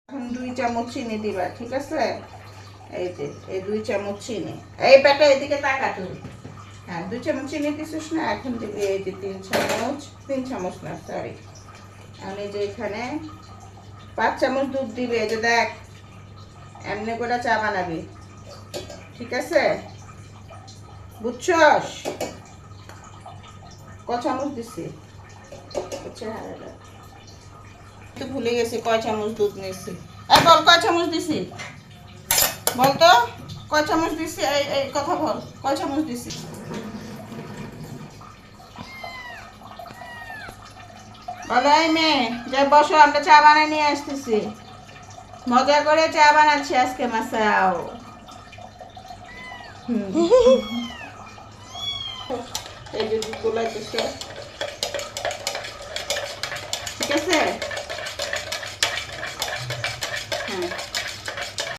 এখন 2 চামচ চিনি দিবা, ঠিক আছে? এই যে এই 2 চামচ চিনি। এই বেটা এদিকে তাকা তুই। হ্যাঁ, 2 চামচ চিনি দিছিস না, এখন দিবি এই যে 3 চামচ না সরি। আমি যে এখানে 5 চামচ দুধ দিবি, এই যে দেখ এমনি করে চা বানাবি, ঠিক আছে? বুঝছস? ক চামচ দিছি? তো ভুলে গেছি কয় চামচ দুধ নিয়েছি। এই বল কয় চামচ দিছি, বল তো কয় চামচ দিছি, এই কথা বল, কয় চামচ দিছি? বলো এই মেয়ে, যে বসো, আমরা চা বানিয়ে নিয়ে আসতেছি। মজা করে চা বানাচ্ছি আজকে মাসাও। এই যে দুধ গোলাইতেছে, ঠিক আছে? হ্যাঁ